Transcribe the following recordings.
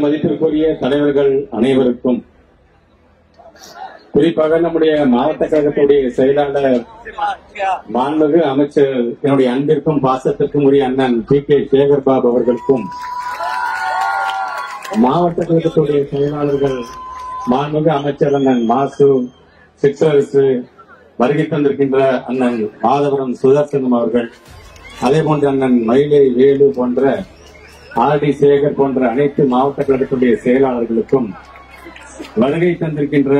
மதிப்பிற்குரிய தலைவர்கள் அனைவருக்கும், குறிப்பாக நம்முடைய மாவட்ட கழகத்துடைய செயலாளர் மாண்புமிகு அமைச்சர் என்னுடைய அன்பிற்கும் பாசத்திற்கும் உரிய அண்ணன் பி.கே. சேகர்பாபு அவர்களுக்கும், மாவட்ட கழகத்துடைய செயலாளர்கள் மாண்புமிகு அமைச்சர் அண்ணன் மாசு சிக்ஸர்ஸ், வருகை தந்திருக்கின்ற அண்ணன் மாதவரம் சுதர்சனம் அவர்கள், அதே போன்ற அண்ணன் மயிலை வேலு போன்ற ஆர்.டி. சேகர் போன்ற அனைத்து மாவட்ட கழகத்துடைய செயலாளர்களுக்கும், வருகை தந்திருக்கின்ற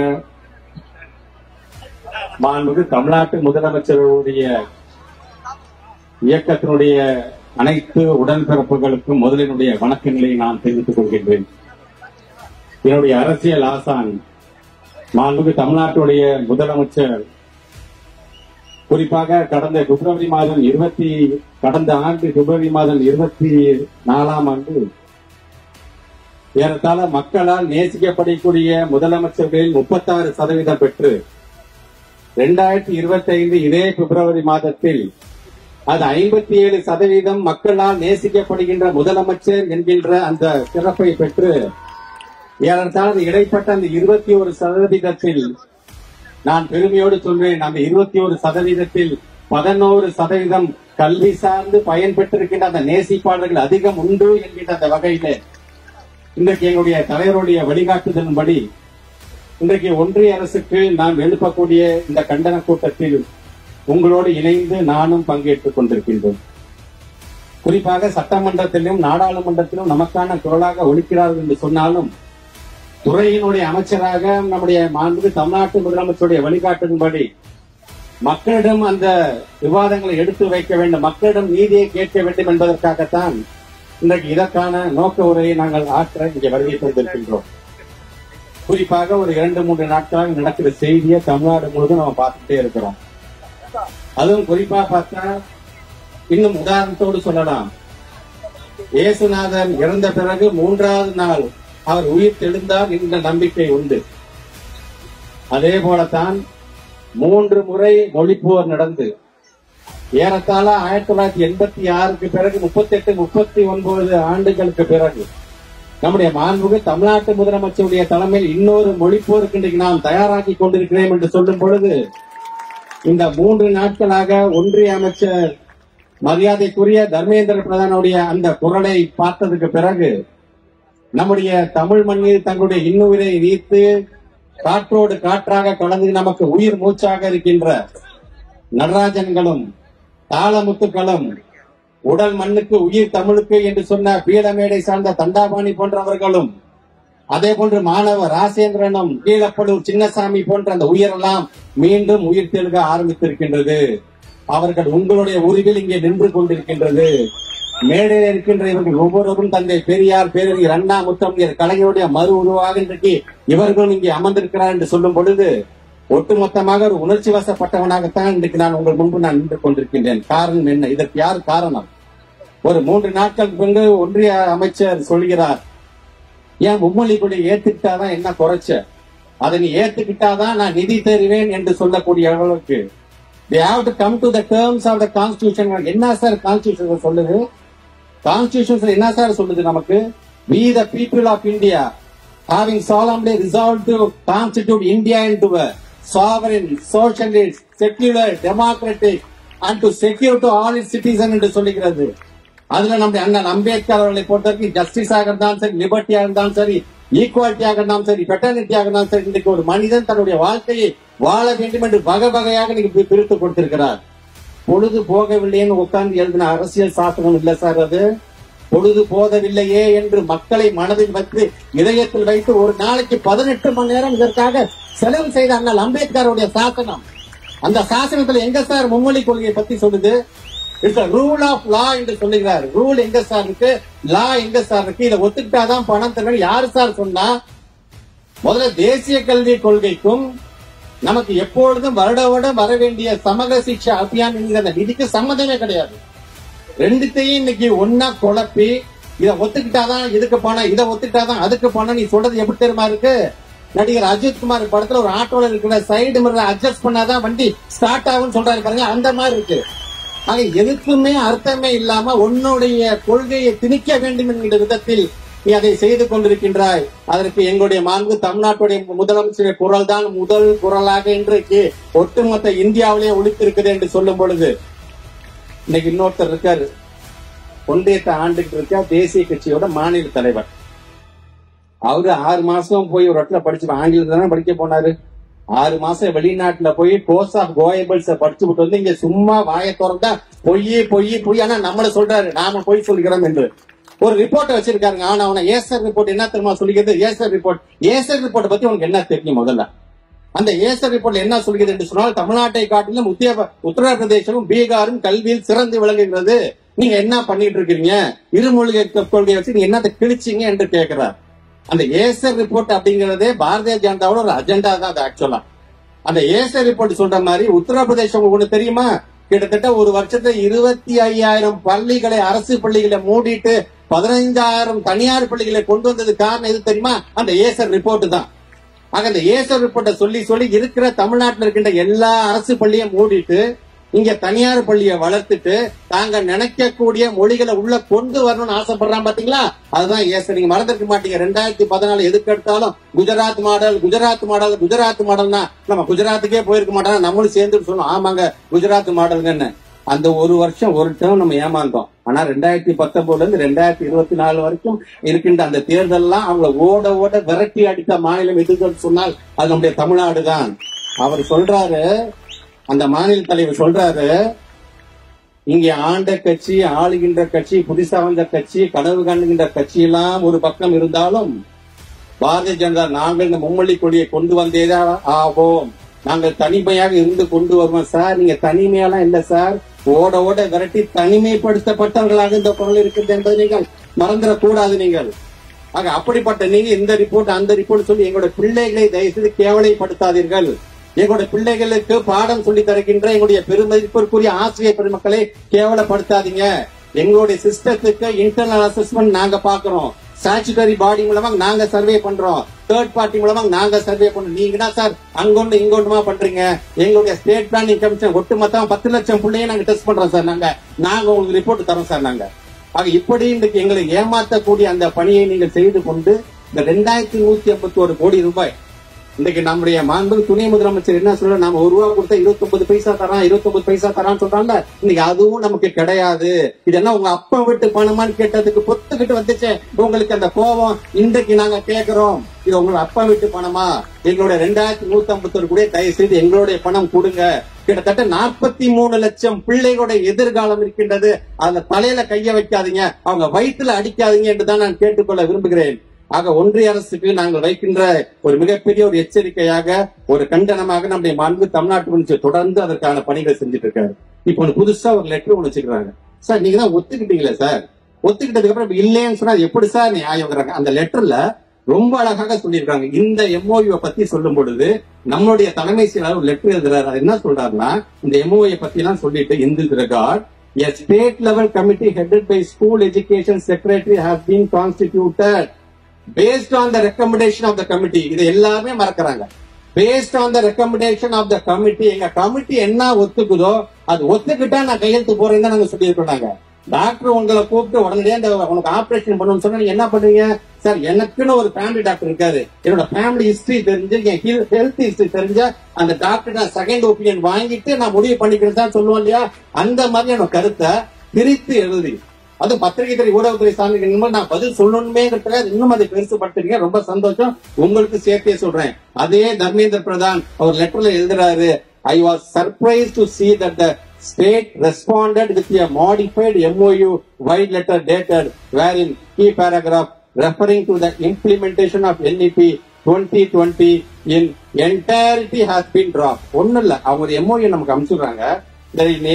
மாண்புமிகு தமிழ்நாட்டு முதலமைச்சருடைய இயக்கத்தினுடைய அனைத்து உடன்பிறப்புகளுக்கும் முதலினுடைய வணக்கங்களை நான் தெரிவித்துக் கொள்கின்றேன். என்னுடைய அரசியல் ஆசான் மாண்புமிகு தமிழ்நாட்டுடைய முதலமைச்சர் குறிப்பாக கடந்த ஆண்டு பிப்ரவரி மாதம் 24ஆம் ஆண்டு ஏறத்தாழ மக்களால் நேசிக்கப்படக்கூடிய முதலமைச்சர்களில் 36% பெற்று 2025 இதே பிப்ரவரி மாதத்தில் அது 57% மக்களால் நேசிக்கப்படுகின்ற முதலமைச்சர் என்கின்ற அந்த சிறப்பை பெற்று ஏறத்தாழ இடைப்பட்ட அந்த 21%, நான் பெருமையோடு சொல்வேன், அந்த 21%, 11% கல்வி சார்ந்து பயன்பெற்றிருக்கின்ற அந்த நேசிப்பாளர்கள் அதிகம் உண்டு என்கின்ற அந்த வகையிலே இன்றைக்கு எங்களுடைய தலைவருடைய வழிகாட்டுதலின்படி இன்றைக்கு ஒன்றிய அரசுக்கு நாம் எழுப்பக்கூடிய இந்த கண்டன கூட்டத்தில் உங்களோடு இணைந்து நானும் பங்கேற்றுக் கொண்டிருக்கின்றோம். குறிப்பாக சட்டமன்றத்திலும் நாடாளுமன்றத்திலும் நமக்கான குரலாக ஒலிக்கிறார்கள் என்று சொன்னாலும், துறையினுடைய அமைச்சராக நம்முடைய மாண்புமிகு தமிழ்நாட்டு முதலமைச்சருடைய வழிகாட்டின்படி மக்களிடம் அந்த விவாதங்களை எடுத்து வைக்க வேண்டும், மக்களிடம் நீதியை கேட்க வேண்டும் என்பதற்காகத்தான் இன்றைக்கு இதற்கான நோக்க உரையை நாங்கள் ஆற்ற இங்கே வருகை தந்திருக்கின்றோம். குறிப்பாக ஒரு 2-3 நாட்களாக நடக்கிற செய்தியை தமிழ்நாடு முழுவதும் நம்ம பார்த்துட்டே இருக்கிறோம். அதுவும் குறிப்பா பார்த்தா, இன்னும் உதாரணத்தோடு சொல்லலாம், இயேசுநாதன் இறந்த பிறகு 3வது நாள் அவர் உயிர் தெழுந்தார் என்ற நம்பிக்கை உண்டு. அதே போலத்தான் 3 முறை மொழிப்போர் நடந்து ஏறத்தாழ 1986க்கு பிறகு 38-39 ஆண்டுகளுக்கு பிறகு நம்முடைய மாண்புமிகு தமிழ்நாட்டு முதலமைச்சருடைய தலைமையில் இன்னொரு மொழிப்போருக்கு இன்றைக்கு நாம் தயாராக்கி கொண்டிருக்கிறோம் என்று சொல்லும் பொழுது, இந்த 3 நாட்களாக ஒன்றிய அமைச்சர் மரியாதைக்குரிய தர்மேந்திர பிரதானுடைய அந்த குரலை பார்த்ததுக்கு பிறகு நம்முடைய தமிழ் மண்ணில் தங்களுடைய இன்னுயிரை நீத்து காற்றோடு காற்றாக கலந்து நமக்கு உயிர் மூச்சாக இருக்கின்ற நடராஜன்களும் தாளமுத்துக்களும், உடல் மண்ணுக்கு உயிர் தமிழுக்கு என்று சொன்ன பீடமேடை சார்ந்த தண்டாபாணி போன்றவர்களும், அதே போன்று மாணவர் ராசேந்திரனும் கீழப்பலூர் சின்னசாமி போன்ற அந்த உயிரெல்லாம் மீண்டும் உயிர் தெழுக ஆரம்பித்திருக்கின்றது. அவர்கள் உங்களுடைய உருவில் இங்கே நின்று கொண்டிருக்கின்றது. மேடையில் இருக்கின்ற இவர்கள் ஒவ்வொருவரும் தந்தை பெரியார், பேரறிஞர் அண்ணா, முத்தமிழர் கலைஞருடைய மறு உருவாக இன்றைக்கு இவர்களும் இங்கே அமர்ந்திருக்கிறார் என்று சொல்லும் பொழுது ஒட்டுமொத்தமாக ஒரு உணர்ச்சி வசப்பட்டவனாகத்தான் இன்றைக்கு நான் உங்கள் முன்பு நான் நின்று கொண்டிருக்கின்றேன். காரணம் என்ன? இதற்கு யார் காரணம்? ஒரு 3 நாட்கள் பிறகு ஒன்றிய அமைச்சர் சொல்கிறார், ஏன் மும்மொழி கொடி ஏத்துக்கிட்டாதான் என்ன குறைச்ச, அதை நீ ஏத்துக்கிட்டாதான் நான் நிதி தருவேன் என்று சொல்லக்கூடிய அளவுக்கு they have to come to the terms of the constitution. என்ன சார் கான்ஸ்டிடியூஷன் சொல்லுது? கான்ஸ்டிடியூஷன் என்ன சார் சொல்லுது நமக்கு? We the people of India having solemnly resolved to constitute India into a sovereign, socialist, secular, democratic and to secure to all its citizens என்று சொல்லுகிறது. அதுல நம்முடைய அண்ணன் அம்பேத்கர் அவர்களை பொறுத்தவரைக்கும் ஜஸ்டிஸாக இருந்தாலும் சரி, லிபர்ட்டியாக இருந்தாலும் சரி, ஈக்குவாலிட்டியாக இருந்தாலும் சரி, பெட்டர்னிட்டியாக இருந்தாலும் சரி, இன்றைக்கு ஒரு மனிதன் தன்னுடைய வாழ்க்கையை வாழ வேண்டும் என்று வகை வகையாக நீங்க பிரித்து கொடுத்திருக்கிறார். பொழுது போகவில்லைன்னு உட்கார்ந்து எழுதின அரசியல் சாசனம் இல்ல சார் அது. பொழுது போதவில்லையே என்று மக்களை மனதில் வைத்து இதயத்தில் வைத்து ஒரு நாளைக்கு 18 மணி நேரம் இதற்காக செலவு செய்த அண்ணல் அம்பேத்கருடைய சாசனம். அந்த சாசனத்துல எங்க சார் மும்மொழி கொள்கையை பத்தி சொல்லுது? இட்ஸ் ரூல் ஆஃப் லா என்று சொல்லுகிறார். ரூல் எங்க சார் இருக்கு? லா எங்க சார் இருக்கு? இதை ஒத்துக்கிட்டாதான் பணம் தரணும். யாரு சார் சொன்னா? முதல்ல தேசிய கல்வி கொள்கைக்கும் நமக்கு எப்பொழுதும் வருட வருடம் வர வேண்டிய சமக சிக்ஷா அபியான் என்கிற நிதிக்கு சம்மதமே கிடையாது. ரெண்டுத்தையும் இன்னைக்கு ஒன்னா குழப்பி இதை ஒத்துக்கிட்டாதான் இதுக்கு பணம், இதை ஒத்துக்கிட்டாதான் அதுக்கு பணம். நீ சொல்றது எப்படி தெரியுமா இருக்கு? நடிகர் அஜித் குமார் படத்துல ஒரு ஆட்டோல இருக்கிற சைடு மிரர் அட்ஜஸ்ட் பண்ணாதான் வண்டி ஸ்டார்ட் ஆகும் சொல்றாரு பாருங்க, அந்த மாதிரி இருக்கு. ஆக எதுக்குமே அர்த்தமே இல்லாம உன்னுடைய கொள்கையை திணிக்க வேண்டும் என்கிற விதத்தில் நீ அதை செய்து கொண்டிருக்கின்றாய். அதற்கு எங்களுடைய மாண்பு தமிழ்நாட்டுடைய முதலமைச்சருடைய குரல் தான் முதல் குரலாக இன்றைக்கு ஒட்டுமொத்த இந்தியாவிலேயே ஒலித்திருக்குது என்று சொல்லும் பொழுது, இன்னைக்கு இன்னொருத்தர் இருக்காரு, ஒன்றியத்தை ஆண்டுகிட்டு இருக்க தேசிய கட்சியோட மாநில தலைவர். அவரு 6 மாசம் போய் ஒரு இடத்துல படிச்சு ஆங்கிலத்துல தானே படிக்க போனாரு. 6 மாசம் வெளிநாட்டுல போய் கோர்ஸ் ஆஃப் கோயபிள்ஸ் படிச்சு விட்டு வந்து இங்க சும்மா வாயை திறந்தா பொய். ஆனா நம்மள சொல்றாரு நாம பொய் சொல்கிறோம் என்று ஒரு ரிப்போர்ட் வச்சிருக்காருங்க. ஆனா அவன ஏசர் ரிப்போர்ட் என்ன தெரியுமா சொல்லிக்கிறது? ஏசர் ரிப்போர்ட் பத்தி உனக்கு என்ன தெரியும்? முதல்ல அந்த ஏசர் ரிப்போர்ட் என்ன சொல்கிறது என்று சொன்னால், தமிழ்நாட்டை காட்டிலும் உத்தரப்பிரதேசமும் பீகாரும் கல்வியில் சிறந்து விளங்குகிறது. நீங்க என்ன பண்ணிட்டு இருக்கீங்க? இருமொழி கொள்கையை வச்சு நீங்க என்னத்தை கிழிச்சிங்க என்று கேட்கிறார். அந்த ஏசர் ரிப்போர்ட் அப்படிங்கறதே பாரதிய ஜனதாவோட ஒரு அஜெண்டா தான். அது ஆக்சுவலா அந்த ஏசர் ரிப்போர்ட் சொல்ற மாதிரி உத்தரப்பிரதேசம் ஒண்ணு தெரியுமா, கிட்டத்தட்ட ஒரு வருஷத்துல 25,000 பள்ளிகளை, அரசு பள்ளிகளை மூடிட்டு 15,000 தனியார் பள்ளிகளை கொண்டு வந்தது காரணம் எது தெரியுமா? அந்த ஏசர் ரிப்போர்ட் தான். ஆக அந்த ஏசர் ரிப்போர்ட்டை சொல்லி இருக்கிற தமிழ்நாட்டில் இருக்கின்ற எல்லா அரசு பள்ளியை மூடிட்டு இங்க தனியார் பள்ளியை வளர்த்துட்டு தாங்க நினைக்கக்கூடிய மொழிகளை உள்ள கொண்டு வரணும்னு ஆசைப்படுறான் பாத்தீங்களா? அதுதான் ஏசர். நீங்க மறந்துருக்க மாட்டீங்க. 2014 எதுக்கு எடுத்தாலும் குஜராத் மாடல்னா நம்ம குஜராத்துக்கே போயிருக்க மாட்டோம், நம்மளும் சேர்ந்து சொல்லணும் ஆமாங்க குஜராத் மாடல்ங்கன்னு. அந்த ஒரு வருஷம் ஒரு டைம் நம்ம ஏமாந்தோம். ஆனா 2019 இருந்து 2024 வரைக்கும் இருக்கின்ற அந்த தேர்தல்லாம் அவங்களை ஓட விரட்டி அடித்த மாநிலம் எதுன்னு சொன்னால் அது நம்முடைய தமிழ்நாடு தான். அவர் சொல்றாரு, அந்த மாநில தலைவர் சொல்றாரு, இங்கே ஆண்ட கட்சி, ஆளுகின்ற கட்சி, புதுசா வந்த கட்சி, கனவு காணுகின்ற கட்சி எல்லாம் ஒரு பக்கம் இருந்தாலும் பாரதிய ஜனதா நாங்கள் இந்த மும்மொழி கொடியை கொண்டு வந்தேதான் ஆவோம், நாங்கள் தனிமையாக இருந்து கொண்டு வருவோம். சார் நீங்க தனிமையெல்லாம் இல்ல சார், ஓட விரட்டி தனிமைப்படுத்தப்பட்டவர்களாக இந்த குரல் இருக்கிறது என்பதை நீங்கள் மறந்துடக்கூடாது. நீங்கள் ஆக அப்படிப்பட்ட நீங்க இந்த ரிப்போர்ட் அந்த ரிப்போர்ட் சொல்லி எங்களுடைய பிள்ளைகளை தயவுசெய்து கேவலைப்படுத்தாதீர்கள். எங்களுடைய பிள்ளைகளுக்கு பாடம் சொல்லி தருகின்ற எங்களுடைய பெருமதிப்பிற்குரிய ஆசிரியர் பெருமக்களை கேவலப்படுத்தாதீங்க. எங்களுடைய சிஸ்டத்துக்கு இன்டர்னல் அசஸ்மெண்ட் நாங்க பாக்குறோம், ஸ்டாச்சுட்டரி பாடி மூலமா நாங்க சர்வே பண்றோம், தேர்ட் பார்ட்டி மூலமா நாங்க சர்வே பண்றோம். நீங்க தான் சார் அங்கொண்டு இங்கொண்டுமா பண்றீங்க? எங்களுடைய ஸ்டேட் பிளானிங் கமிஷன் ஒட்டுமொத்தம் 10 லட்சம் பிள்ளைய நாங்க டெஸ்ட் பண்றோம் சார். நாங்க உங்களுக்கு ரிப்போர்ட் தரோம் சார். நாங்க ஆக இப்படி இன்றைக்கு எங்களை ஏமாற்றக்கூடிய அந்த பணியை நீங்கள் செய்து கொண்டு இந்த 2151 கோடி ரூபாய் இன்னைக்கு நம்முடைய மாண்பு துணை முதலமைச்சர் என்ன சொல்ற, நாம ₹1 கொடுத்தா 29 பைசா தரான், 29 பைசா தரான்னு சொல்றாங்க. இன்னைக்கு அதுவும் நமக்கு கிடையாது. இதெல்லாம் உங்க அப்பா வீட்டு பணமான்னு கேட்டதுக்கு பொத்துக்கிட்டு வந்துச்சு உங்களுக்கு அந்த கோபம். இன்றைக்கு நாங்க கேட்கிறோம், இது உங்களோட அப்பா வீட்டு பணமா? எங்களுடைய 2151 கூட தயவு செய்து எங்களுடைய பணம் கொடுங்க. கிட்டத்தட்ட 43 லட்சம் பிள்ளைகளுடைய எதிர்காலம் இருக்கின்றது. அதுல தலையில கைய வைக்காதீங்க, அவங்க வயிற்றுல அடிக்காதீங்க என்றுதான் நான் கேட்டுக்கொள்ள விரும்புகிறேன். ஆக ஒன்றிய அரசுக்கு நாங்கள் வைக்கின்ற ஒரு மிகப்பெரிய ஒரு எச்சரிக்கையாக, ஒரு கண்டனமாக நம்முடைய மாண்பு தமிழ்நாட்டு முதலமைச்சர் தொடர்ந்து அதற்கான பணிகளை செஞ்சுட்டு இருக்காரு. இப்ப புதுசா ஒரு லெட்டர் ஒண்ணு வச்சுக்கிறாங்க. சார் நீங்க தான் ஒத்துக்கிட்டீங்களே சார், ஒத்துக்கிட்டதுக்கு அப்புறம் இல்லைன்னு சொன்னா எப்படி சார் நியாயங்கிறாங்க? அந்த லெட்டர்ல ரொம்ப அழகாக சொல்லியிருக்காங்க. இந்த எம்ஓயூ பத்தி சொல்லும் பொழுது நம்மளுடைய தலைமை செயலாளர் ஒரு லெட்டர் எழுதுறாரு. என்ன சொல்றாருன்னா, இந்த எம்ஓயூ பத்தி எல்லாம் சொல்லிட்டு, in this regard a state level committee headed by school education secretary has been constituted based on the recommendation of the committee. இது எல்லாமே மறக்கிறாங்க. based on the recommendation of the committee. எங்க கமிட்டி என்ன ஒத்துக்குதோ அது ஒத்துக்கிட்டா நான் கையெழுத்து போறேன்னு தான் நாங்க சொல்லி இருக்கோம். டாக்டர் உங்களை கூப்பிட்டு உடனடியாக உனக்கு ஆபரேஷன் பண்ணணும்னு சொன்னா நீங்க என்ன பண்ணுவீங்க? சார் எனக்குன்னு ஒரு ஃபேமிலி டாக்டர் இருக்காரு, என்னோட ஃபேமிலி ஹிஸ்டரி தெரிஞ்சு, என் ஹெல்த் ஹிஸ்டரி தெரிஞ்ச அந்த டாக்டர் நான் செகண்ட் ஒப்பீனியன் வாங்கிட்டு நான் முடிவு பண்ணிக்கிறேன் தான் சொல்லுவோம் இல்லையா? அந்த மாதிரியான கருத்தை பிரித்து எழுதி, அது பத்திரிகை ஊடகத்துறை சார்ந்த நான் பதில் சொல்லணுமே இன்னும் அதை பெருசுபடுத்துறீங்க. ரொம்ப சந்தோஷம், உங்களுக்கு சேர்த்தே சொல்றேன். அதே தர்மேந்திர பிரதான் அவர் லெட்டர்ல எழுதுறாரு, I was surprised to see that the state responded with a modified MOU wide letter dated wherein key paragraph referring to the implementation of NEP 2020 in entirety has been dropped. ஒண்ணு இல்ல, அவங்க MOU நமக்கு அனுப்பிச்சுடுறாங்க.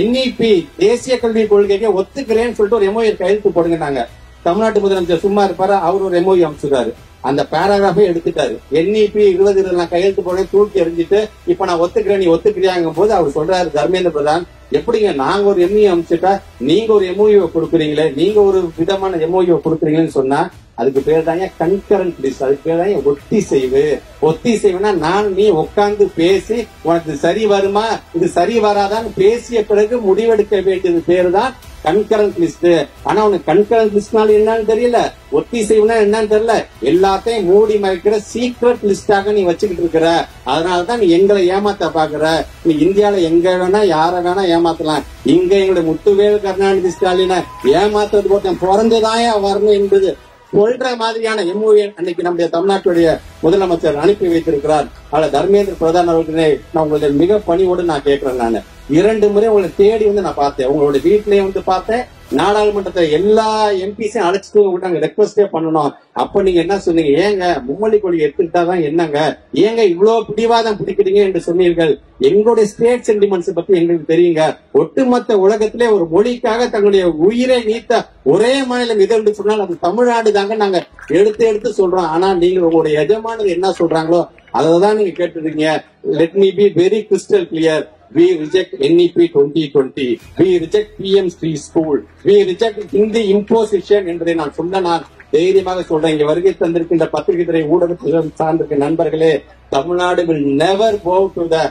NEP தேசிய கல்வி கொள்கைக்கு ஒத்துக்கிறேன்னு சொல்லிட்டு ஒரு MOU கையெழுத்து போடுங்க. நாங்க தமிழ்நாட்டு முதலமைச்சர் சும்மா இருப்பாரு, அவர் ஒரு MOU அனுப்பிச்சுறாரு. அந்த பேராகிராஃபே எடுத்துட்டாரு. NEP 20 நான் கையெழுத்து போட தூக்கி எறிஞ்சிட்டு இப்ப நான் ஒத்துக்கிறேன் நீ ஒத்துக்கிறியாங்கும் போது அவர் சொல்றாரு, தர்மேந்திர பிரதான் எப்படிங்க நாங்க ஒரு MOU அனுப்பிச்சுட்டா நீங்க ஒரு MOU கொடுக்குறீங்களே, நீங்க ஒரு விதமான MOU கொடுக்குறீங்கன்னு சொன்னா அதுக்கு பேர் தாங்க கன்கரண்ட் லிஸ்ட், அதுக்கு பேர் தாங்க ஒத்திசைவு. ஒத்திசைவுனா நான் நீ உட்கார்ந்து பேசி உனக்கு சரி வருமா இது சரி வராதான்னு பேசிய பிறகு முடிவெடுக்க வேண்டியது பேரு தான் கன்கரண்ட் லிஸ்ட். ஆனா உனக்கு கன்கரண்ட் லிஸ்ட்னால என்னன்னு தெரியல, ஒத்திசைவுனா என்னன்னு தெரியல, எல்லாத்தையும் மூடி மறைக்கிற சீக்ரெட் லிஸ்டாக நீ வச்சுக்கிட்டு இருக்கிற. அதனாலதான் நீ எங்களை ஏமாத்த பாக்குற. நீ இந்தியால எங்க வேணா யார வேணா ஏமாத்தலாம், இங்க எங்களுடைய முத்துவேல் கருணாநிதி ஸ்டாலினை ஏமாத்துறது ஒருத்தன் பிறந்துதாயா வரணும் என்பது சொல்ற மாதிரியான எம்ஓஏ அன்னைக்கு நம்முடைய தமிழ்நாட்டுடைய முதலமைச்சர் அனுப்பி வைத்திருக்கிறார். அதில் தர்மேந்திர பிரதான் அவர்களே, நான் உங்களுடைய மிக பணியோடு நான் கேட்கிறேன். நான் 2 முறை உங்களை தேடி வந்து நான் பார்த்தேன், உங்களுடைய வீட்டிலேயே வந்து பார்த்தேன். நாடாளுமன்றத்தை எல்லா எம்பிஸையும் அழைச்சிட்டு நாங்க ரெக்வஸ்டே பண்ணணும். அப்ப நீங்க என்ன சொன்னீங்க, ஏங்க மும்மொழி கொள்கை எடுத்துக்கிட்டாதான் என்னங்க, ஏங்க இவ்வளவு பிடிவாதம் பிடிக்கிறீங்க என்று சொன்னீர்கள். எங்களுடைய ஸ்டேட் சென்டிமெண்ட்ஸ் பத்தி எங்களுக்கு தெரியுங்க. ஒட்டுமொத்த உலகத்திலே ஒரு மொழிக்காக தங்களுடைய உயிரை நீத்த ஒரே மாநிலம் இது என்று சொன்னால் அது தமிழ்நாடு தாங்க நாங்க எடுத்து சொல்றோம். ஆனா நீங்க உங்களுடைய எஜமானது என்ன சொல்றாங்களோ அததான் நீங்க கேட்டுருக்கீங்க. Let me be very crystal clear. We reject NEP 2020. We reject PM Street School. We reject Hindi imposition என்பதை நான் நான் தைரியமாக சொல்றேன். இங்க வருகை தந்திருக்கின்ற பத்திரிகை துறை ஊடகத்தில் சார்ந்திருக்க நண்பர்களே, Tamil Nadu will never bow to the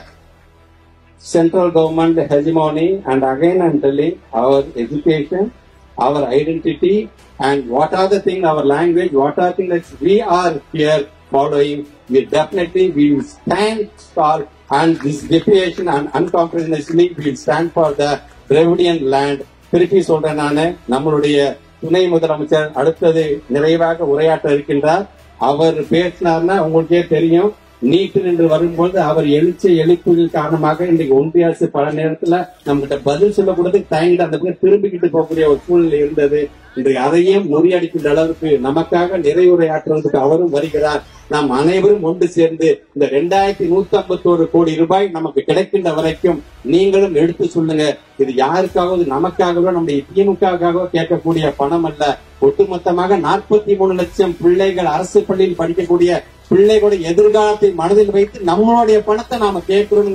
central government hegemony. And again I'm telling, our education, our identity, and what are the things, our language, what are things that we are here following, we definitely will stand for. And this defiation and uncompromisingly will stand for the Dravidian land. திருப்பி சொல்றேன் நானு, நம்மளுடைய துணை முதலமைச்சர் அடுத்தது நிறைவாக உரையாற்ற இருக்கின்றார். அவர் பேசினார்னா உங்களுக்கே தெரியும், நீட்டு என்று வரும்போது அவர் எழுப்புதல் காரணமாக இன்றைக்கு ஒன்றிய அரசு பல நேரத்துல நம்ம கிட்ட பதில் சொல்லக்கூடதுக்கு தயங்கிட்டு அந்த பக்கம் திரும்பிக்கிட்டு போகக்கூடிய ஒரு சூழ்நிலை இருந்தது. இன்றைக்கு அதையும் முறியடிக்கின்ற அளவுக்கு நமக்காக நிறைவுரையாற்றுவதற்கு அவரும் வருகிறார். நாம் அனைவரும் ஒன்று சேர்ந்து இந்த 2151 கோடி ரூபாய் நமக்கு கிடைக்கின்ற வரைக்கும் நீங்களும் எடுத்து சொல்லுங்க. இது யாருக்காவது நமக்காகவோ நம்முடைய திமுகவோ கேட்கக்கூடிய பணம் அல்ல. ஒட்டுமொத்தமாக 43 லட்சம் பிள்ளைகள் அரசு பள்ளியில் படிக்கக்கூடிய பிள்ளைகளுடைய எதிர்காலத்தை மனதில் வைத்து நம்மளுடைய பணத்தை நாம கேட்கிறோம்.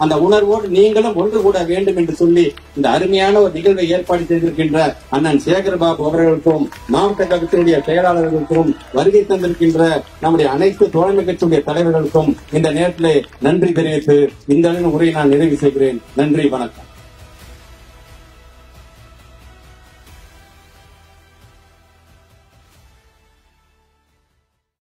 அந்த உணர்வோடு நீங்களும் ஒன்று கூட வேண்டும் என்று சொல்லி இந்த அருமையான ஒரு நிகழ்வை ஏற்பாடு செய்திருக்கின்ற அண்ணன் சேகர்பாபு அவர்களுக்கும் மாவட்ட கழகத்தினுடைய செயலாளர்களுக்கும் வருகை தந்திருக்கின்ற நம்முடைய அனைத்து தோழமை கட்சியுடைய தலைவர்களுக்கும் இந்த நேரத்திலே நன்றி தெரிவித்து இந்த உரையை நான் நிறைவு செய்கிறேன். நன்றி, வணக்கம்.